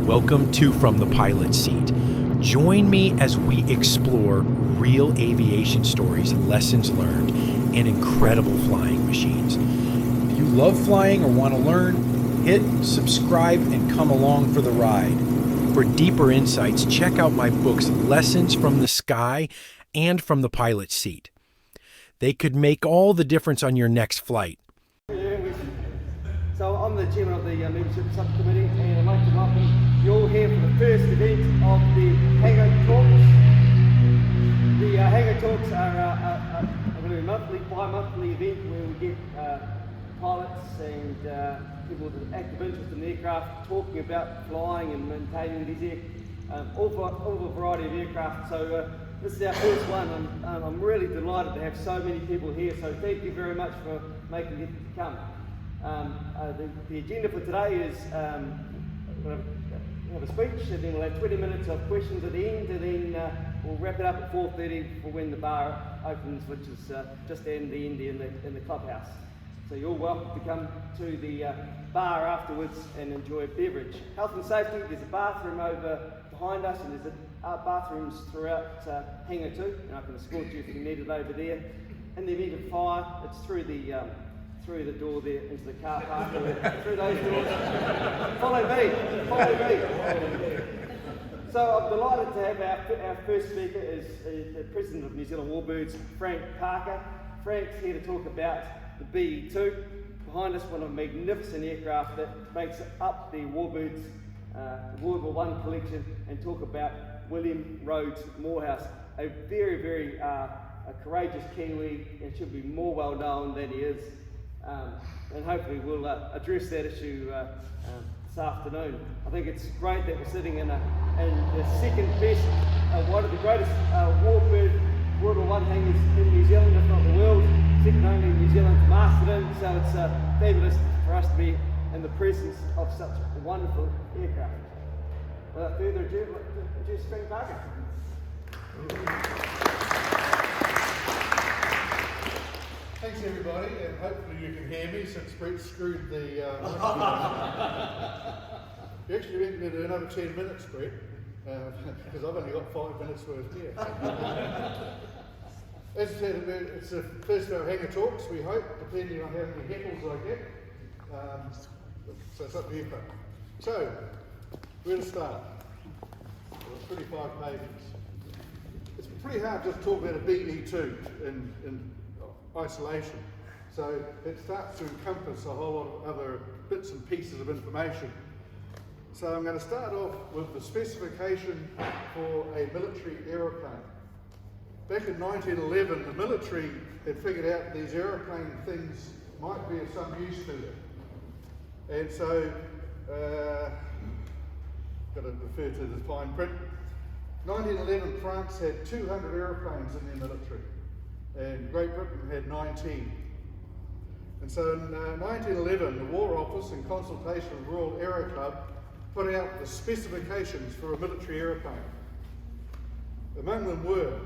Welcome to From the Pilot's Seat. Join me as we explore real aviation stories, lessons learned, and incredible flying machines. If you love flying or want to learn, hit subscribe and come along for the ride. For deeper insights, check out my books, Lessons from the Sky and From the Pilot's Seat. They could make all the difference on your next flight. So I'm the chairman of the membership subcommittee, and I'd like to welcome you all here for the first event of the Hangar Talks. The Hangar Talks are going to be a bi-monthly event where we get pilots and people with active interest in the aircraft talking about flying and maintaining these all a variety of aircraft. So this is our first one, and I'm really delighted to have so many people here. So thank you very much for making it come. The agenda for today is we'll have a speech, and then we'll have 20 minutes of questions at the end, and then we'll wrap it up at 4:30 for when the bar opens, which is just in the end in the clubhouse. So you're welcome to come to the bar afterwards and enjoy a beverage. Health and safety, there's a bathroom over behind us, and there's bathrooms throughout Hangar 2, and I can escort you if you need it over there. In the event of fire, it's through the door there into the car park, through those doors. Follow me. So I'm delighted to have our first speaker is the President of New Zealand Warbirds, Frank Parker. Frank's here to talk about the B.E.2. Behind us, one of the magnificent aircraft that makes up the Warbirds World War I collection, and talk about William Rhodes-Moorhouse, a very, very courageous Kiwi, and should be more well known than he is. And hopefully we'll address that issue this afternoon. I think it's great that we're sitting in the second best, one of the greatest Warbird World War I hangars in New Zealand, if not the world, second only in New Zealand to Masterton. So it's fabulous for us to be in the presence of such a wonderful aircraft. Without further ado, let's introduce Frank Parker. Thanks everybody, and hopefully you can hear me since Brett screwed the... You actually meant to do another 10 minutes, Brett, because I've only got 5 minutes worth here. As I said, it's the first of our Hangar Talks, we hope, depending on how many heckles I get. So it's up to you, folks. So, where to start? Well, it's 35 pages. It's pretty hard just to talk about a B.E.2 in isolation. So it starts to encompass a whole lot of other bits and pieces of information. So I'm going to start off with the specification for a military aeroplane. Back in 1911, the military had figured out these aeroplane things might be of some use to them. And so, got to refer to the fine print. 1911, France had 200 aeroplanes in their military, and Great Britain had 19. And so in 1911, the War Office, in consultation with Royal Aircraft Club, put out the specifications for a military aeroplane. Among them were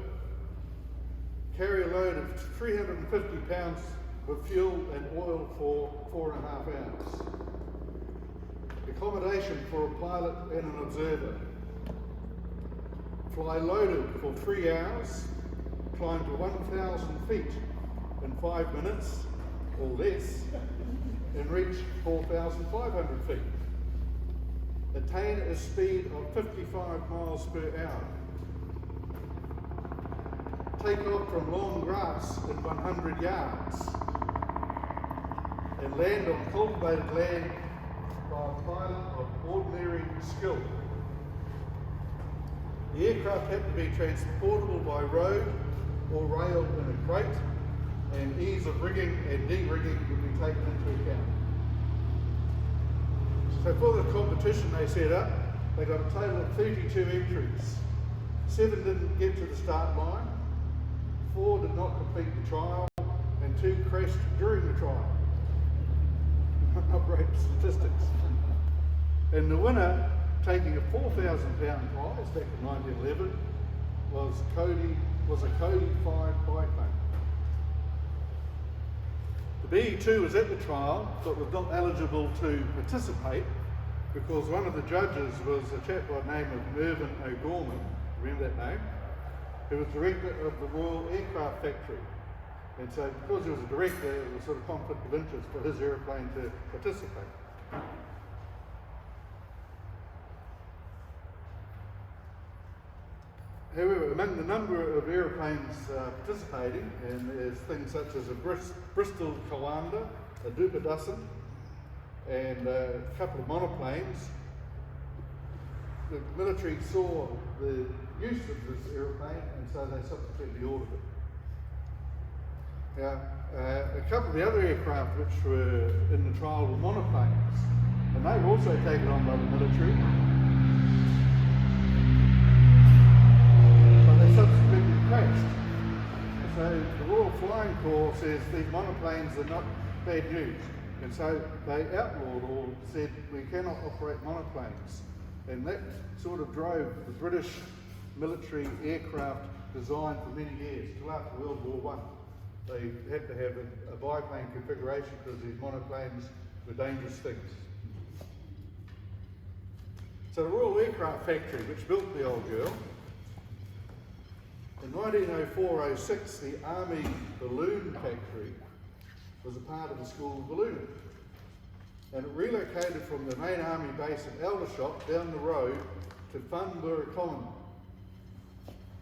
carry a load of 350 pounds of fuel and oil for 4.5 hours. Accommodation for a pilot and an observer. Fly loaded for 3 hours. Climb to 1,000 feet in 5 minutes or less, and reach 4,500 feet. Attain a speed of 55 miles per hour. Take off from long grass in 100 yards, and land on cultivated land by a pilot of ordinary skill. The aircraft had to be transportable by road or rail in a crate, and ease of rigging and de-rigging would be taken into account. So for the competition they set up, they got a total of 32 entries. 7 didn't get to the start line, 4 did not complete the trial, and 2 crashed during the trial. Not great statistics. And the winner, taking a 4,000 pound prize back in 1911, was a Cody 5 biplane. The B.E.2 was at the trial, but was not eligible to participate because one of the judges was a chap by the name of Mervyn O'Gorman, remember that name, who was director of the Royal Aircraft Factory. And so because he was a director, it was sort of conflict of interest for his aeroplane to participate. However, among the number of aeroplanes participating, and there's things such as a Bristol Coanda, a Duper-Dussin, and a couple of monoplanes, the military saw the use of this aeroplane, and so they subsequently ordered it. Now, a couple of the other aircraft which were in the trial were monoplanes, and they were also taken on by the military, but they subsequently crashed. So the Royal Flying Corps says these monoplanes are not bad news, and so they outlawed or said we cannot operate monoplanes, and that sort of drove the British military aircraft design for many years, till after World War I. They had to have a biplane configuration because these monoplanes were dangerous things. So the Royal Aircraft Factory, which built the old girl, in 1904-06, the Army Balloon Factory was a part of the School of Ballooning. And it relocated from the main army base at Aldershot down the road to Farnborough Common,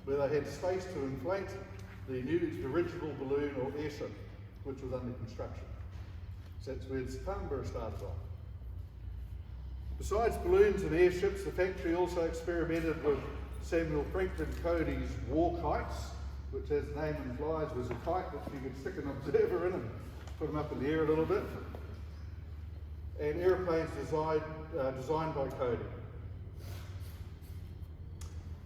where they had space to inflate the new dirigible balloon or airship, which was under construction. So that's where Farnborough started off. Besides balloons and airships, the factory also experimented with Samuel Franklin Cody's war kites, which, as the name implies, was a kite that you could stick an observer in and put them up in the air a little bit, and aeroplanes designed by Cody.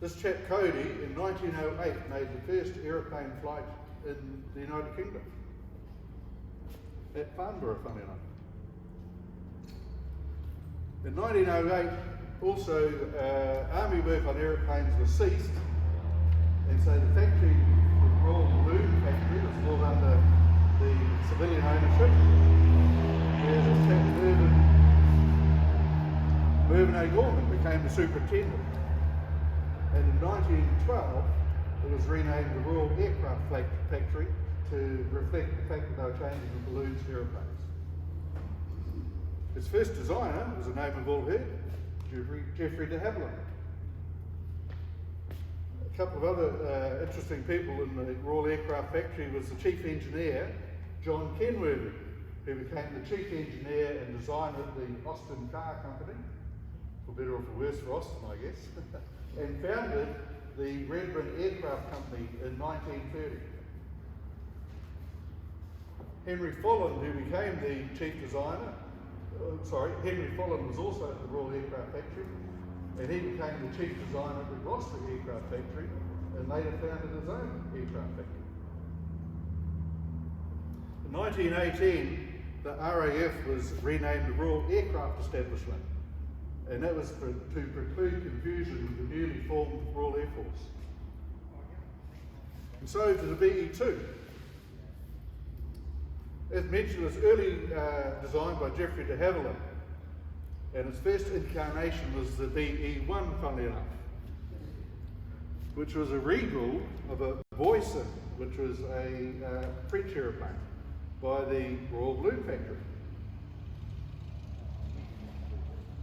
This chap Cody, in 1908, made the first aeroplane flight in the United Kingdom, at Farnborough, funny enough. In 1908, also army work on aeroplanes was ceased, and so the factory, the Royal Balloon Factory, was brought under the civilian ownership, where this chap Mervyn O'Gorman became the superintendent. And in 1912, it was renamed the Royal Aircraft Factory to reflect the fact that they were changing the balloons to aeroplanes. Its first designer was a name of all heard, Geoffrey de Havilland. A couple of other interesting people in the Royal Aircraft Factory was the chief engineer, John Kenworthy, who became the chief engineer and designer of the Austin Car Company, for better or for worse for Austin, I guess, and founded the Redburn Aircraft Company in 1930. Henry Follen, who became the chief designer, Henry Follen was also at the Royal Aircraft Factory, and he became the chief designer of the Gloucester Aircraft Factory, and later founded his own aircraft factory. In 1918, the RAF was renamed the Royal Aircraft Establishment, and that was to preclude confusion with the newly formed Royal Air Force. And so to the BE.2. As mentioned, it was early designed by Geoffrey de Havilland, and its first incarnation was the BE.1, funnily enough, which was a rebuild of a Voisin, which was a French aeroplane by the Royal Balloon Factory.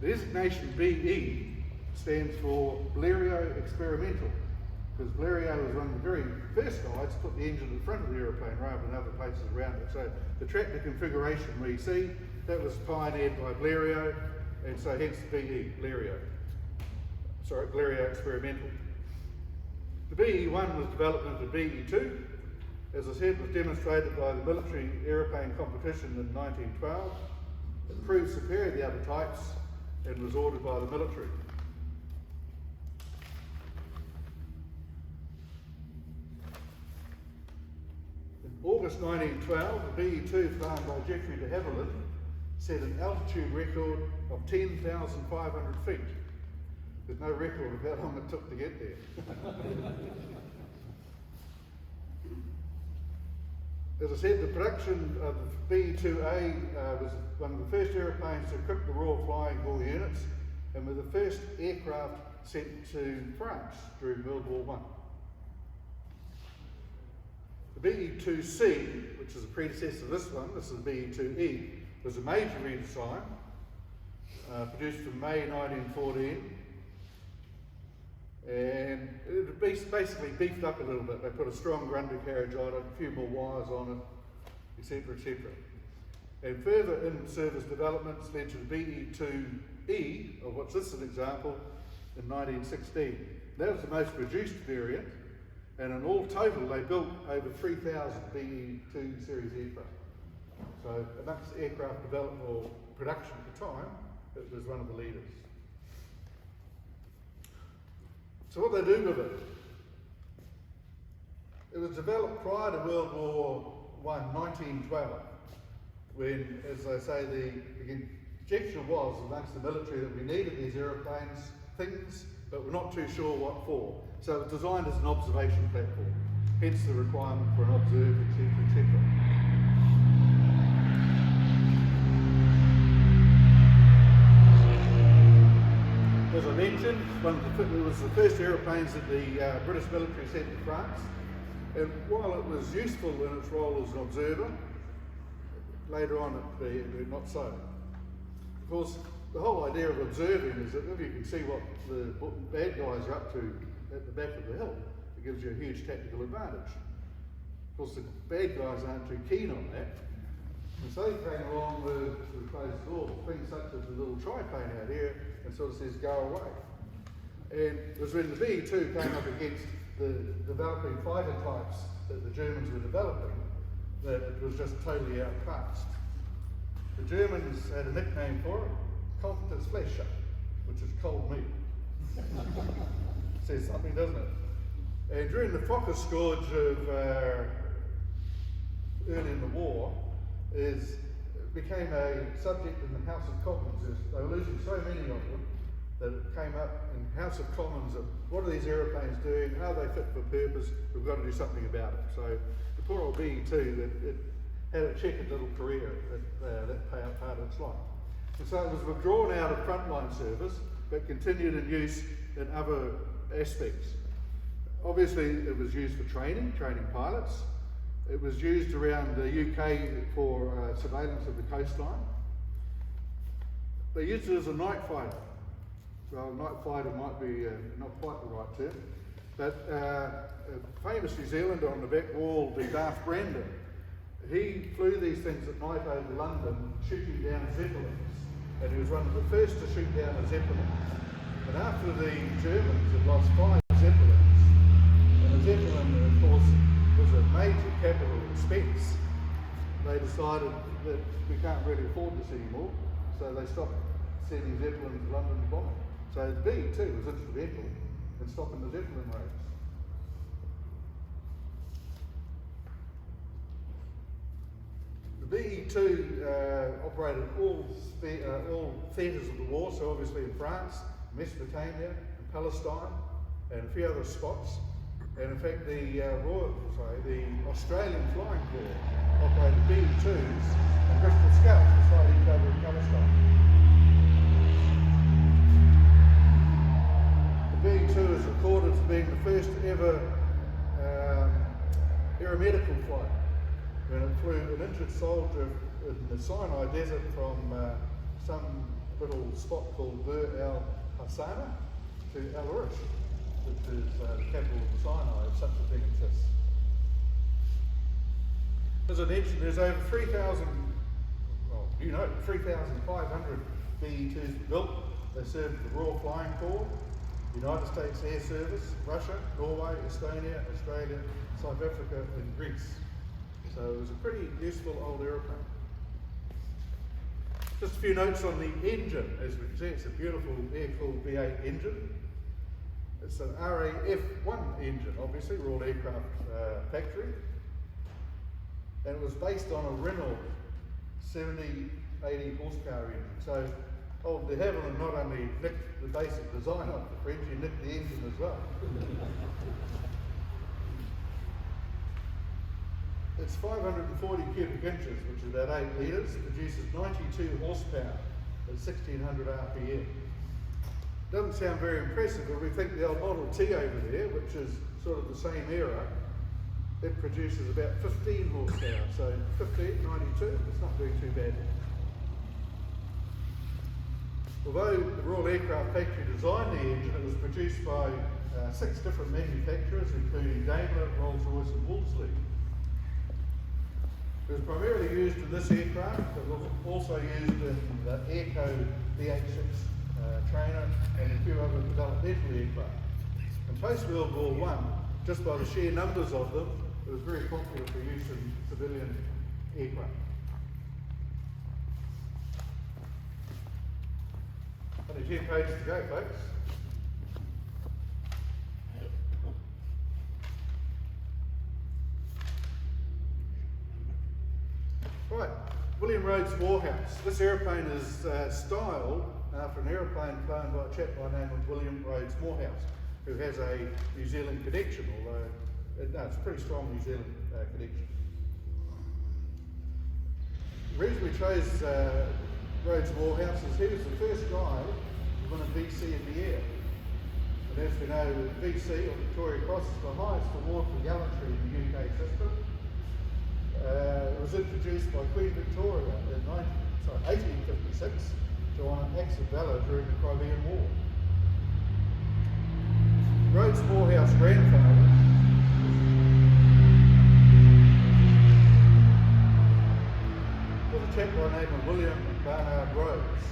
The designation BE stands for Blériot Experimental, because Blériot was one of the very first guys to put the engine in front of the aeroplane rather than other places around it. So the tractor configuration we see, that was pioneered by Blériot, and so hence the BE, Blériot Experimental. The BE.1 was developed into BE.2. As I said, was demonstrated by the military aeroplane competition in 1912. It proved superior to the other types and was ordered by the military. In August 1912, the BE.2, flown by Geoffrey de Havilland, set an altitude record of 10,500 feet. There's no record of how long it took to get there. As I said, the production of the B.E.2A was one of the first aeroplanes to equip the Royal Flying Corps units and were the first aircraft sent to France during World War I. The B.E.2C, which is a predecessor of this one, this is the B.E.2E, was a major redesign, produced from May 1914, and it basically beefed up a little bit. They put a stronger undercarriage on it, a few more wires on it, etc., etc. And further in-service developments led to the B.E.2E, of which this is an example, in 1916. That was the most produced variant, and in all total they built over 3,000 B.E.2 series aircraft. So amongst aircraft development or production at the time, it was one of the leaders. So what they do with it? It was developed prior to World War I, 1912, when, as they say, the conjecture was amongst the military that we needed these aeroplanes, things, but we're not too sure what for. So it was designed as an observation platform, hence the requirement for an observer, etc., etc. As I mentioned, it was the first aeroplanes that the British military sent to France, and while it was useful in its role as an observer, later on it not so. Of course, the whole idea of observing is that if you can see what the bad guys are up to at the back of the hill, it gives you a huge tactical advantage. Of course, the bad guys aren't too keen on that, and so they came along with closed door, things such as the little triplane out here, and sort of says, go away. And it was when the B.E.2 came up against the developing fighter types that the Germans were developing, that it was just totally outclassed. The Germans had a nickname for it, Kaltes Fleischer, which is cold meat. Says something, doesn't it? And during the Fokker scourge of early in the war, it became a subject in the House of Commons. They were losing so many of them that it came up in the House of Commons of what are these aeroplanes doing, are they fit for purpose, we've got to do something about it. So the poor old B.E.2, it had a checkered little career that part of its life. And so it was withdrawn out of frontline service, but continued in use in other aspects. Obviously, it was used for training pilots. It was used around the UK for surveillance of the coastline. They used it as a night fighter. Well, night fighter might be not quite the right term, but a famous New Zealander on the back wall, the Darth Brandon, he flew these things at night over London, shooting down Zeppelins, and he was one of the first to shoot down a Zeppelin. And after the Germans had lost 5 Zeppelins, and the Zeppelin, of course, was a major capital expense, they decided that we can't really afford this anymore, so they stopped sending Zeppelins to London to bomb. So the B.E.2 was instrumental in stopping the Zeppelin raids. The B.E.2 operated all theatres of the war, so obviously in France, Mesopotamia, and Palestine, and a few other spots. And in fact, the Australian Flying Corps operated B.E.2s and Bristol Scouts for fighting cover in Palestine. The B.E.2 is recorded as being the first ever aeromedical flight, when it flew an injured soldier in the Sinai Desert from some little spot called Bir El Hassana to Al Arish, which is the capital of the Sinai, if such a thing exists. As I mentioned, there's over 3,000, well, 3,500 B.E.2s built. They served the Royal Flying Corps, United States Air Service, Russia, Norway, Estonia, Australia, South Africa, and Greece. So it was a pretty useful old aeroplane. Just a few notes on the engine. As we can see, it's a beautiful air-cooled V8 engine. It's an RAF-1 engine, obviously, Royal Aircraft Factory. And it was based on a Renault 70-80 horsepower engine. So old de Havilland not only nicked the basic design of the French, he nicked the engine as well. It's 540 cubic inches, which is about 8 litres, produces 92 horsepower at 1600 RPM. Doesn't sound very impressive, but we think the old Model T over there, which is sort of the same era, it produces about 15 horsepower, so 15, 92, it's not doing too bad. Although the Royal Aircraft Factory designed the engine, it was produced by 6 different manufacturers, including Daimler, Rolls-Royce and Wolseley. It was primarily used in this aircraft, but was also used in the Airco B.E.2 trainer and a few other developmental aircraft. And post-World War I, just by the sheer numbers of them, it was very popular for use in civilian aircraft. Only 10 pages to go, folks. Right, William Rhodes-Moorhouse. This aeroplane is styled after an aeroplane flown by a chap by the name of William Rhodes-Moorhouse, who has a New Zealand connection, although it's a pretty strong New Zealand connection. The reason we chose Rhodes-Moorhouse is he was the first guy to win a VC in the air. And as we know, the VC, or Victoria Cross, is the highest award for gallantry in the UK system. It was introduced by Queen Victoria in 1856 to honour acts of valour during the Crimean War. Rhodes-Moorhouse's grandfather was a chap by the name of William Barnard Rhodes,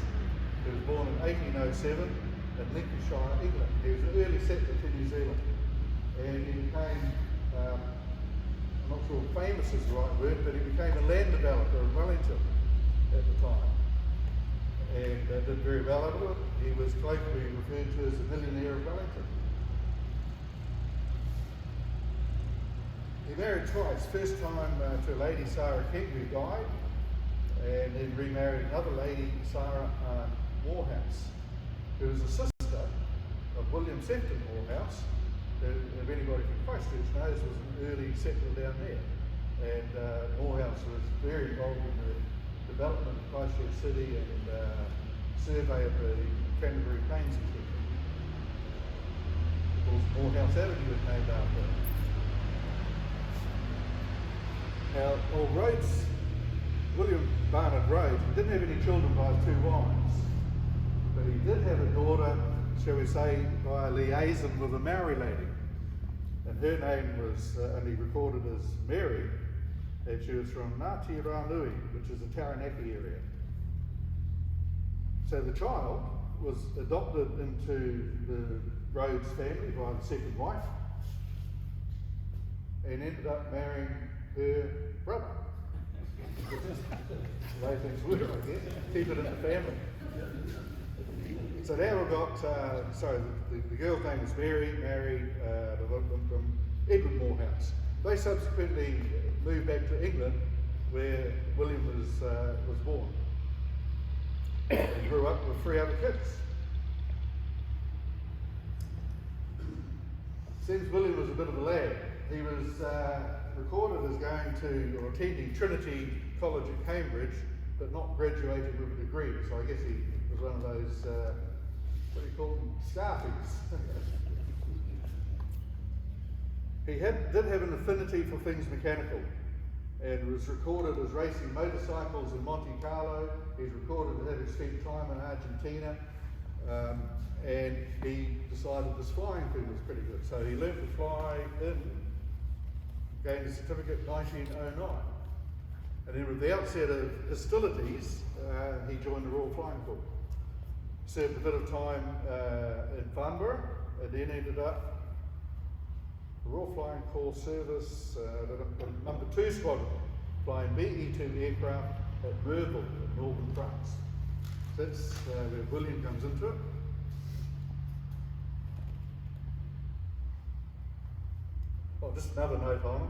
who was born in 1807 in Lincolnshire, England. He was an early settler to New Zealand, and he became, I'm not sure famous is the right word, but he became a land developer in Wellington at the time, and did very well out of it. He was colloquially referred to as the millionaire of Wellington. He married twice. First time to a lady, Sarah Kent, who died, and then remarried another lady, Sarah Moorhouse, who was a sister of William Sefton Moorhouse, who, if anybody from Christchurch knows, was an early settler down there. And Moorhouse was very involved in the development of Christchurch City and survey of the Canterbury Plains, etc. Of course, Moorhouse Avenue was named after him. Now, William Barnard Rhodes, he didn't have any children by his 2 wives, but he did have a daughter, shall we say, by a liaison with a Maori lady. And her name was only recorded as Mary, and she was from Ngāti Ranui, which is the Taranaki area. So the child was adopted into the Rhodes family by the second wife, and ended up marrying her brother. The way things work, I guess. Keep it in the family. So now we've got, the girl's name is Mary, married from Edward Moorhouse. They subsequently moved back to England, where William was born. And grew up with 3 other kids. Since William was a bit of a lad, he was recorded as going to, or attending Trinity College at Cambridge, but not graduating with a degree. So I guess he was one of those, what do you call them, scarfies. He did have an affinity for things mechanical, and was recorded as racing motorcycles in Monte Carlo. He's recorded as having spent time in Argentina, and he decided this flying thing was pretty good. So he learned to fly gained a certificate in 1909. And then with the outset of hostilities, he joined the Royal Flying Corps. Served a bit of time in Farnborough, and then ended up the Royal Flying Corps service, the number 2 squadron, flying B.E.2 aircraft at Burville in northern France. So that's where William comes into it. Oh, just another note on him.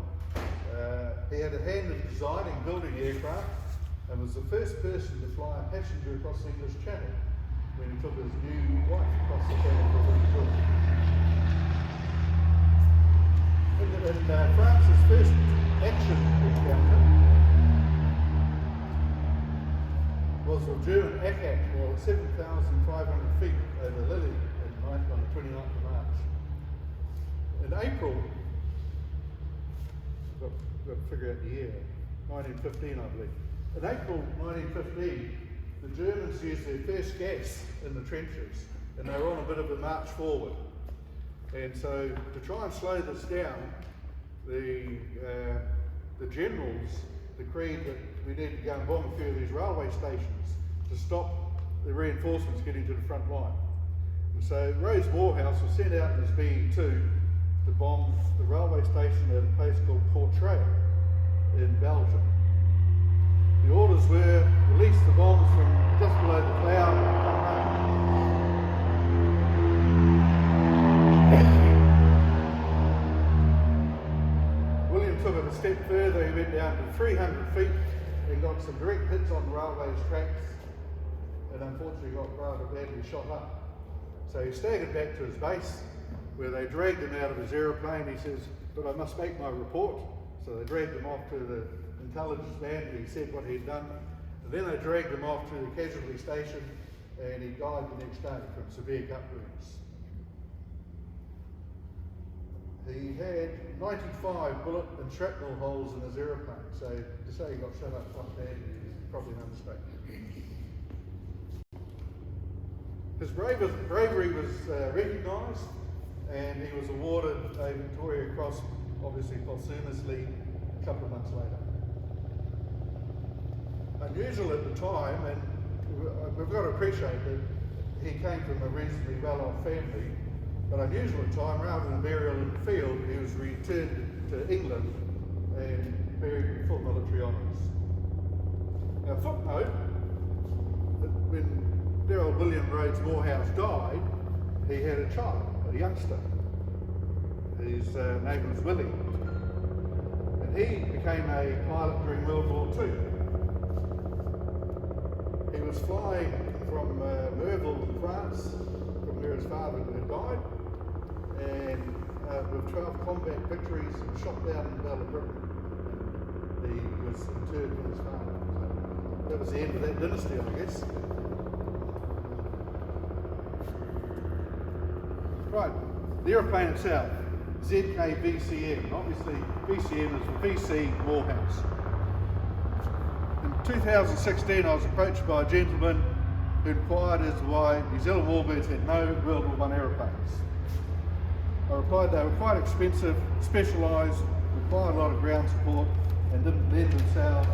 He had a hand in designing, building aircraft, and was the first person to fly a passenger across the English Channel when he took his new wife across the channel for a tour. In France's first action encounter, or German attack while at 7,500 feet over Lille on the 29th of March. In April, I've got to figure out the year, 1915 I believe. In April 1915, the Germans used their first gas in the trenches, and they were on a bit of a march forward. And so to try and slow this down, the generals decreed that we needed to go and bomb a few of these railway stations to stop the reinforcements getting to the front line. And so Rhodes-Moorhouse was sent out in his B.E.2 to bomb the railway station at a place called Courtrai in Belgium. The orders were release the bombs from just below the cloud. William took it a step further. He went down to 300 feet and got some direct hits on the railway's tracks, and unfortunately got rather badly shot up. So he staggered back to his base, where they dragged him out of his aeroplane. He says, "But I must make my report." So they dragged him off to the intelligence band, and he said what he'd done. And then they dragged him off to the casualty station, and he died the next day from severe gut wounds. He had 95 bullet and shrapnel holes in his aeroplane, so to say he got shot up quite badly is probably an understatement. His bravery was recognised, and he was awarded a Victoria Cross, obviously posthumously, a couple of months later. Unusual at the time, and we've got to appreciate that he came from a reasonably well-off family, but unusual at the time, rather than burial in the field, he was returned to England and buried with full military honours. Now, footnote, that when dear old William Rhodes-Moorhouse died, he had a child, a youngster. His name was Willie, and he became a pilot during World War II. He was flying from Merville, France, from where his father had died, and with 12 combat victories and shot down in the Battle of Britain. And he was interred with his father. So that was the end of that dynasty, I guess. Right, the aeroplane itself, ZK-VCM. Obviously, VCM is the VC Moorhouse. In 2016, I was approached by a gentleman who inquired as to why New Zealand Warbirds had no World War I aeroplanes. I replied they were quite expensive, specialised, required a lot of ground support, and didn't lend themselves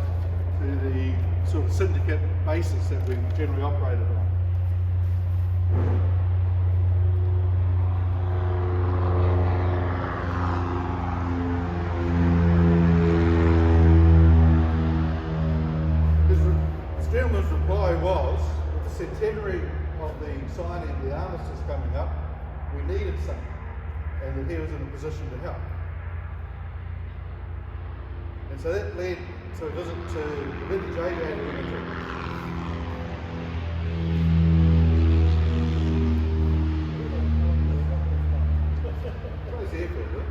to the sort of syndicate basis that we generally operated on. This gentleman's reply was, with the centenary of the signing of the armistice coming up, we needed something, and that he was in a position to help. And so that led to a visit to the Vintage Aviator Limited. Close the airport,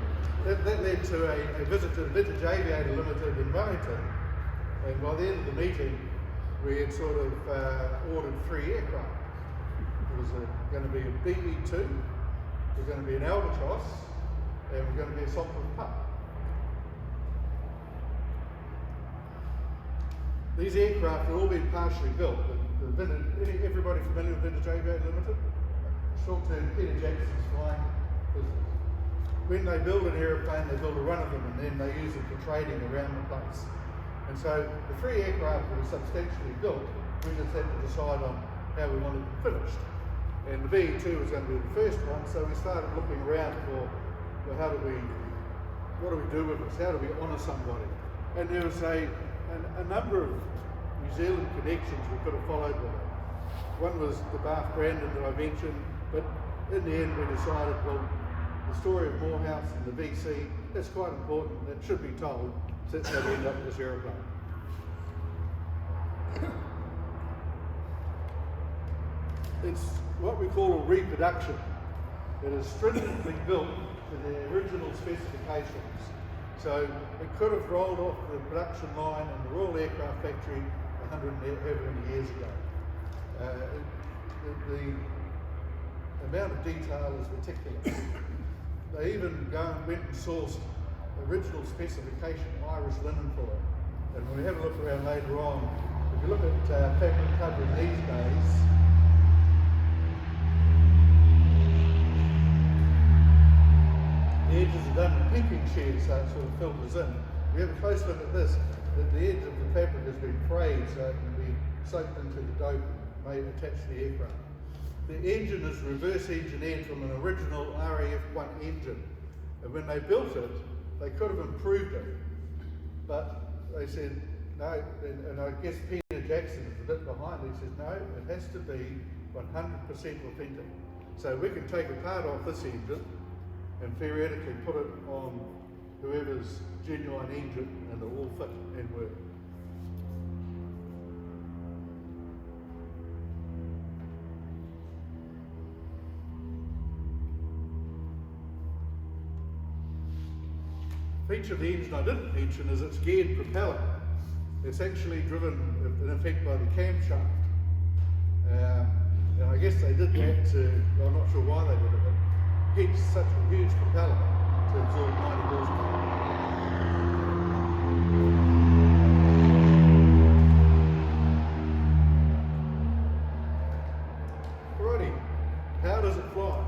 that led to a visit to the Vintage Aviator Limited in Wellington, and by the end of the meeting we had sort of ordered 3 aircraft. It was going to be a B.E.2, it was going to be an Albatross, and it was going to be a Sopwith Pup. These aircraft had all been partially built. Everybody familiar with Vintage Aviator Limited? Short-term Peter Jackson's flying business. When they build an aeroplane, they build a run of them, and then they use it for trading around the place. And so the 3 aircraft were substantially built. We just had to decide on how we wanted them finished. And the B.E.2 was going to be the first one, so we started looking around for, well, what do we do with this? How do we honour somebody? And there was a number of New Zealand connections we could have followed with it. One was the Bath Brandon that I mentioned, but in the end we decided, well, the story of Moorhouse and the VC, that's quite important, that should be told, so that's how we end up with this aeroplane. It's what we call a reproduction. It is stringently built to the original specifications. So it could have rolled off the production line in the Royal Aircraft Factory 100 and however many years ago. The amount of detail is meticulous. They even went and sourced original specification Irish linen for it. And when we have a look around later on, if you look at fabric covering these days, the edges are done with pinking shears, so it sort of filters in. We have a close look at this, that the edge of the fabric has been frayed so it can be soaked into the dope and made attached to the aircraft. The engine is reverse engineered from an original RAF-1 engine, and when they built it, they could have improved it, but they said no, and I guess Peter Jackson is a bit behind. He says no, it has to be 100% authentic. So we can take a part off this engine and theoretically put it on whoever's genuine engine, and it'll all fit and work. Feature of the engine I didn't mention is its geared propeller. It's actually driven in effect by the camshaft. And I guess they did that to, well, I'm not sure why they did it, but hence such a huge propeller to absorb 90 horsepower. Alrighty, how does it fly?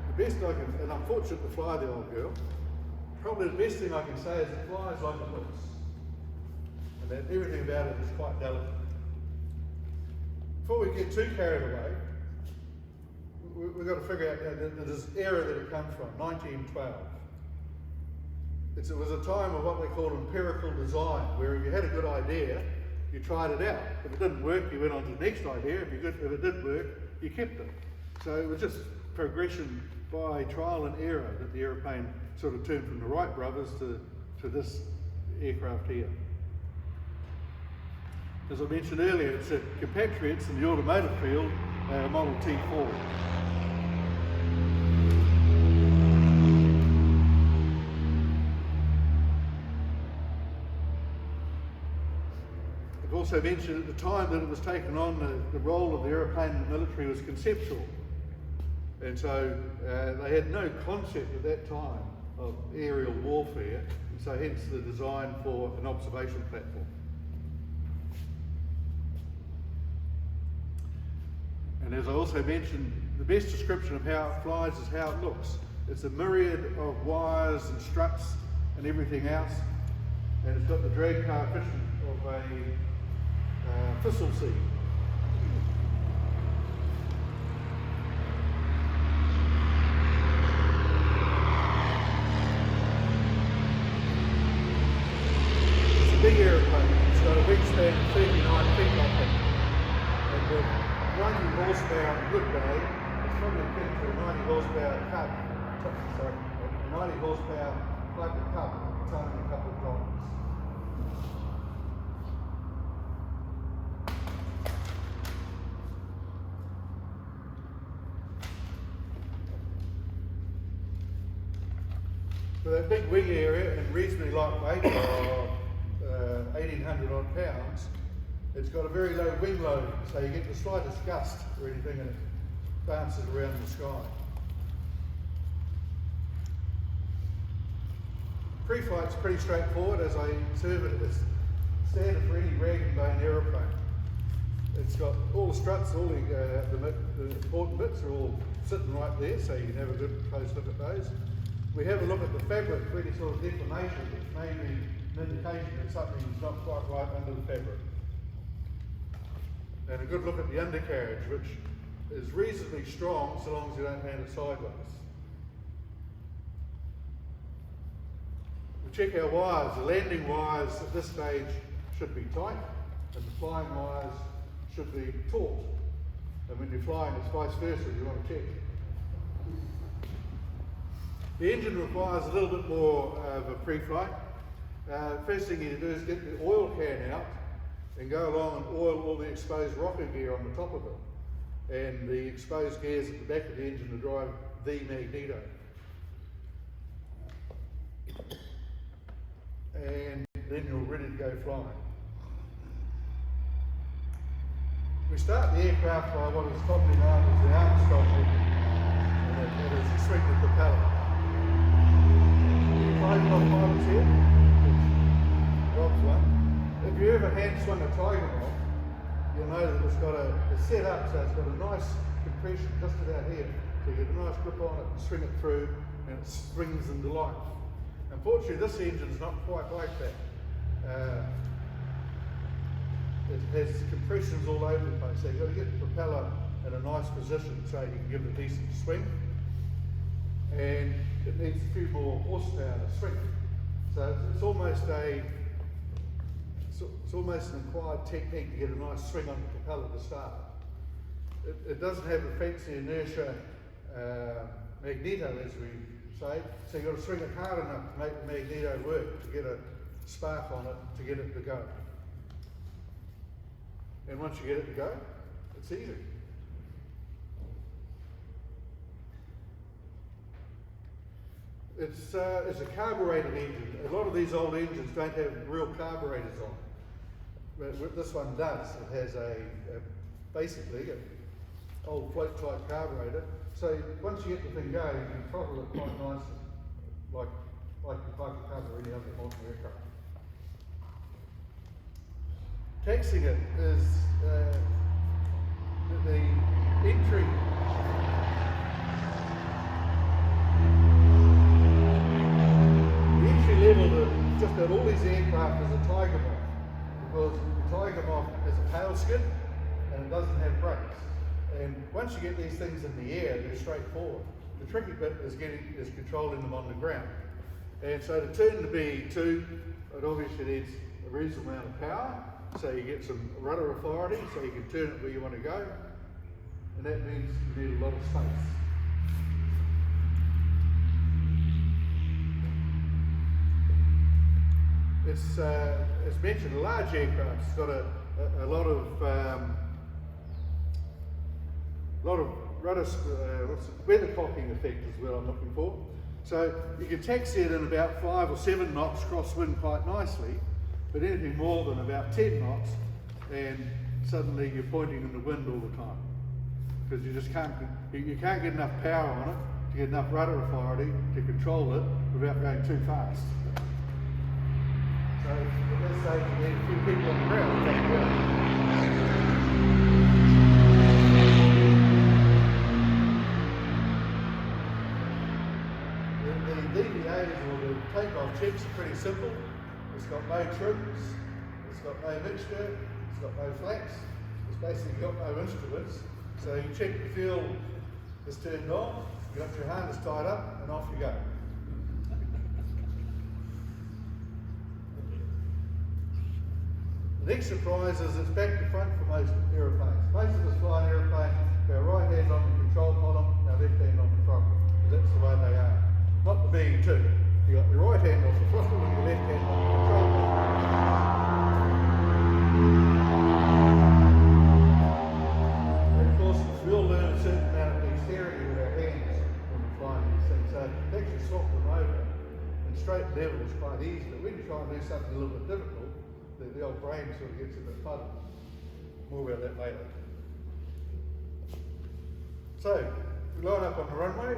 The best I can, and I'm fortunate to fly the old girl, probably the best thing I can say is it flies like it looks. And that everything about it is quite delicate. Before we get too carried away, we've got to figure out this era that it comes from, 1912. It was a time of what they call empirical design, where if you had a good idea, you tried it out. If it didn't work, you went on to the next idea. If it did work, you kept it. So it was just progression by trial and error that the aeroplane sort of turned from the Wright brothers to this aircraft here. As I mentioned earlier, it's compatriots in the automotive field, Model T4. I've also mentioned at the time that it was taken on, the role of the aeroplane in the military was conceptual. And so they had no concept at that time of aerial warfare, and so hence the design for an observation platform. And as I also mentioned, the best description of how it flies is how it looks. It's a myriad of wires and struts and everything else, and it's got the drag coefficient of a thistle seed. Big aeroplane. It's got a wingspan of 39 feet, I think. And with 90 horsepower on a good day, it's probably akin to a 90 horsepower Cub. Sorry, a 90 horsepower Plug Cub, towing a couple of dollars. With that big wing area and reasonably lightweight, 1,800 odd pounds, it's got a very low wing loading, so you get the slightest gust or anything and it bounces around the sky. Pre-flight's pretty straightforward, as I observe it. It's standard for any rag and bone aeroplane. It's got all the struts, all the important bits are all sitting right there, so you can have a good close look at those. We have a look at the fabric for any sort of deformation, which may be an indication that something's not quite right under the fabric. And a good look at the undercarriage, which is reasonably strong so long as you don't land it sideways. We check our wires. The landing wires at this stage should be tight, and the flying wires should be taut. And when you're flying, it's vice versa, you want to check. The engine requires a little bit more of a pre-flight. First thing you do is get the oil can out and go along and oil all the exposed rocker gear on the top of it. And the exposed gears at the back of the engine to drive the magneto. And then you're ready to go flying. We start the aircraft by what is commonly known as the Armstrong method, and that is the swing the propeller. Five pilots here, Rob's one. If you ever hand swung a Tiger off, you'll know that it's got a set up, so it's got a nice compression just about here. So you get a nice grip on it and swing it through, and it springs into life. Unfortunately, this engine's not quite like that. It has compressions all over the place, so you've got to get the propeller in a nice position so you can give it a decent swing. And it needs a few more horsepower to swing. So it's almost an acquired technique to get a nice swing on the propeller to start. It doesn't have the fancy inertia magneto, as we say, so you've got to swing it hard enough to make the magneto work, to get a spark on it, to get it to go. And once you get it to go, it's easy. It's a carbureted engine. A lot of these old engines don't have real carburetors on, but this one does. It has basically an old float type carburetor. So once you get the thing going, you can throttle it quite nicely, like you cover any other modern aircraft. Taxiing it is the entry. The entry level to just about all these aircraft is a Tiger Moth, because the Tiger Moth is a tail skid and it doesn't have brakes. And once you get these things in the air, they're straightforward. The tricky bit is controlling them on the ground. And so to turn the B.E.2, it obviously needs a reasonable amount of power. So you get some rudder authority, so you can turn it where you want to go, and that means you need a lot of space. It's, as mentioned, a large aircraft. It's got a lot of rudder, weathercocking effect is what I'm looking for. So you can taxi it in about 5 or 7 knots crosswind quite nicely. But anything more than about 10 knots, and suddenly you're pointing in the wind all the time, because you just can't get enough power on it to get enough rudder authority to control it without going too fast. So at this stage, you need a few people on the ground to take it out. The DVAs or the takeoff checks are pretty simple. It's got no trims, it's got no mixture, it's got no flaps, it's basically got no instruments. So you check the fuel is turned on, you got your harness tied up, and off you go. The next surprise is it's back to front for most aeroplanes. Most of us fly an aeroplane, our right hand on the control column, and our left hand on the throttle, because that's the way they are. Not the B.E.2. You got your right hand on the throttle and your left hand on the control column. And of course, we all learn a certain amount of dexterity with our hands when we're flying these things. So to actually swap them over and straight level is quite easy. But when you try and do something a little bit difficult, the old brain sort of gets a bit fuddled. More about that later. So, we line up on the runway,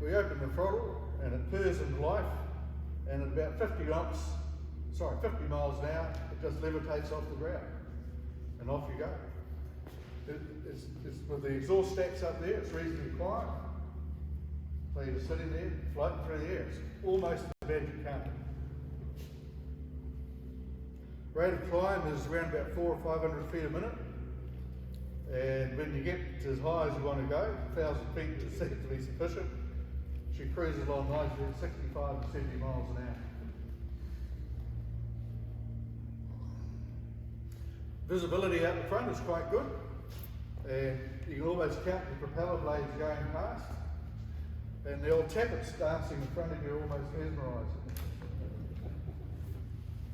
we open the throttle, and it purrs into life, and at about 50 miles an hour, it just levitates off the ground, and off you go. It's with the exhaust stacks up there, it's reasonably quiet, so you're just sitting there, floating through the air. It's almost a magic carpet. Rate of climb is around about 400 or 500 feet a minute, and when you get as high as you want to go, 1,000 feet is said to be sufficient. She cruises along nicely at 65 to 70 miles an hour. Visibility out the front is quite good, and you can almost count the propeller blades going past, and the old tappets dancing in front of you are almost mesmerising.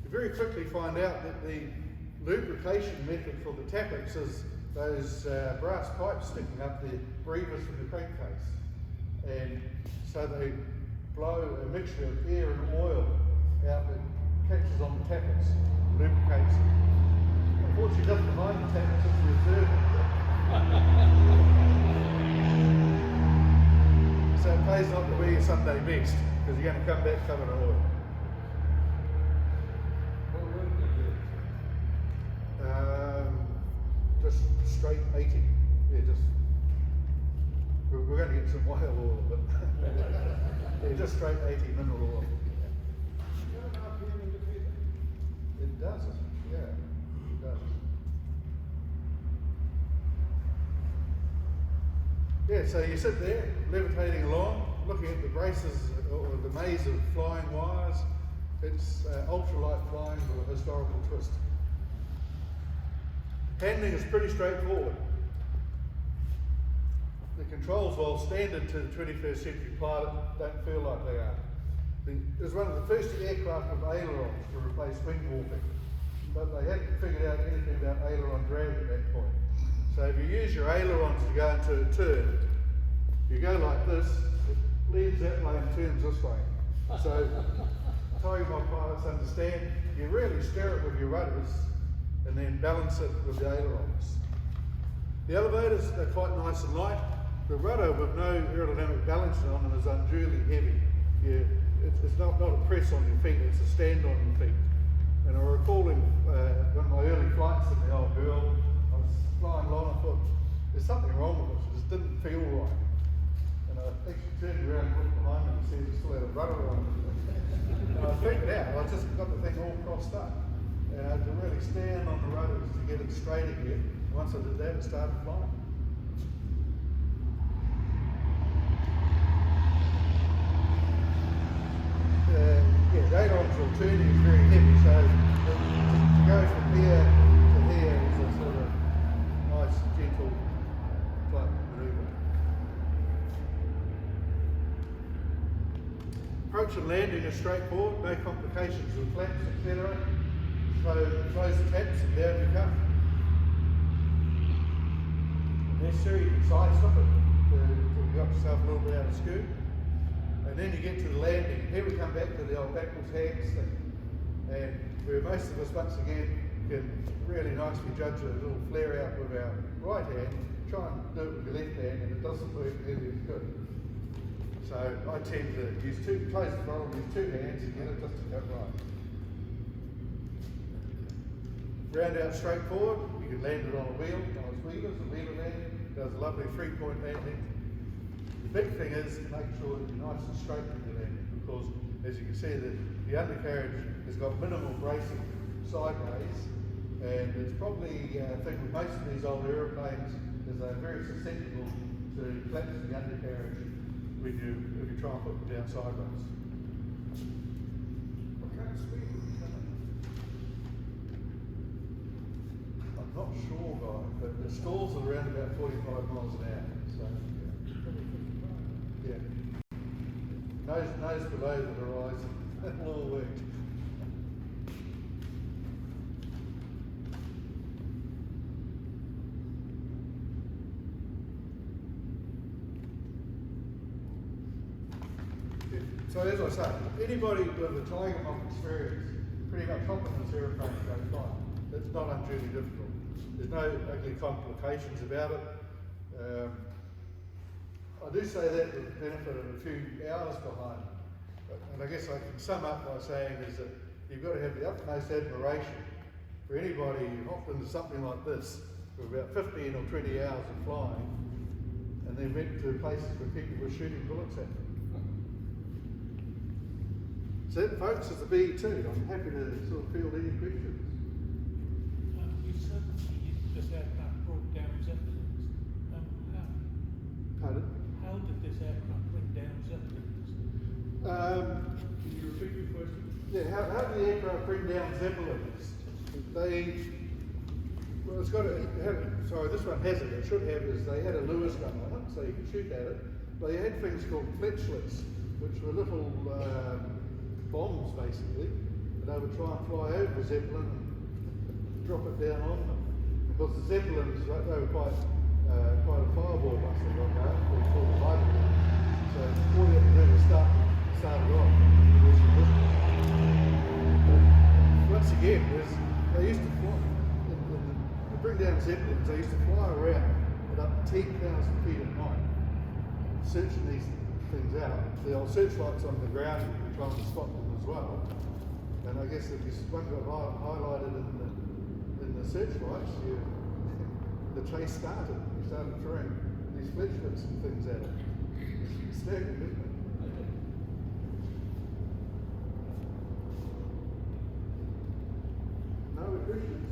You very quickly find out that the lubrication method for the tappets is those brass pipes sticking up the breathers from the crankcase. And so they blow a mixture of air and oil out that catches on the tappets, lubricates them. Unfortunately, just behind the tank is the reserve. So it pays not to wear your Sunday best, because you're going to come back covered in oil. Just straight 80. Yeah, just. We're going to get some whale oil, but yeah, just straight 80 mineral oil. It does, yeah, it does. Yeah, so you sit there, levitating along, looking at the braces or the maze of flying wires. It's ultralight flying with a historical twist. Handling is pretty straightforward. The controls, while standard to the 21st century pilot, don't feel like they are. It was one of the first aircraft with ailerons to replace wing warping, but they hadn't figured out anything about aileron drag at that point. So if you use your ailerons to go into a turn, you go like this, it leaves that way and turns this way. So, my pilots understand, you really steer it with your rudders and then balance it with the ailerons. The elevators are quite nice and light. The rudder with no aerodynamic balance on them is unduly heavy. It's not a press on your feet, it's a stand on your feet. And I recall in one of my early flights in the old girl, I was flying along and I thought, there's something wrong with this, it just didn't feel right. And I actually turned around and looked behind me and said, it still had a rudder on it. And I figured out, I just got the thing all crossed up. And I had to really stand on the rudders to get it straight again. Once I did that, it started flying. The ailerons or turning is very heavy, so to go from here to here is a sort of nice, gentle flight manoeuvre. Approach and landing is straightforward, no complications with flaps, etc. So close the taps and down you come. If necessary, you can side slip it to get yourself a little bit out of skew. And then you get to the landing. Here we come back to the old backwards hands thing. And where most of us, once again, can really nicely judge a little flare out with our right hand, try and do it with your left hand, and it doesn't work nearly as good. So I tend to close the throttle, use two hands and get it just to go right. Round out straight forward, you can land it on a wheel, nice wheelers, a wheeler landing, does a lovely 3-point landing. The big thing is to make sure that you're nice and straight with your landing, because as you can see, the undercarriage has got minimal bracing sideways, and it's probably a thing with most of these old aeroplanes is they're very susceptible to collapsing the undercarriage if you try and put them down sideways. What kind of speed are we coming? I'm not sure, guys, but the stalls are around about 45 miles an hour. So, yeah. Nose below the horizon. That'll all work. So as I say, anybody with a Tiger Moth experience pretty much hopping this aeroplane goes fine. It's not unduly difficult. There's no ugly complications about it. I do say that with the benefit of a few hours behind. And I guess I can sum up by saying is that you've got to have the utmost admiration for anybody who hopped into something like this for about 15 or 20 hours of flying and then went to places where people were shooting bullets at them. So that, folks, is the B.E.2. I'm happy to sort of field any questions. You said this aircraft broke down Zeppelins. How? Pardon? How did this aircraft bring down Zeppelins? Can you repeat your question? Yeah, how do the aircraft bring down Zeppelins? Well, it's got this one has it. It should have they had a Lewis gun on it, so you could shoot at it. They had things called fletchlets, which were little bombs basically, and they would try and fly over the Zeppelin and drop it down on them. Because the Zeppelins, they were quite a fireball buster, they were full of hydrogen. So all you had to do was start it off. But once again, they used to fly in the turned down Zeppelins, they used to fly around at up to 10,000 feet at night, searching these things out. The old searchlights on the ground, you're trying to spot them as well. And I guess if one got highlighted in the searchlights, the chase started. You started throwing these fledglets and things at it. It's staggering, isn't it? No questions?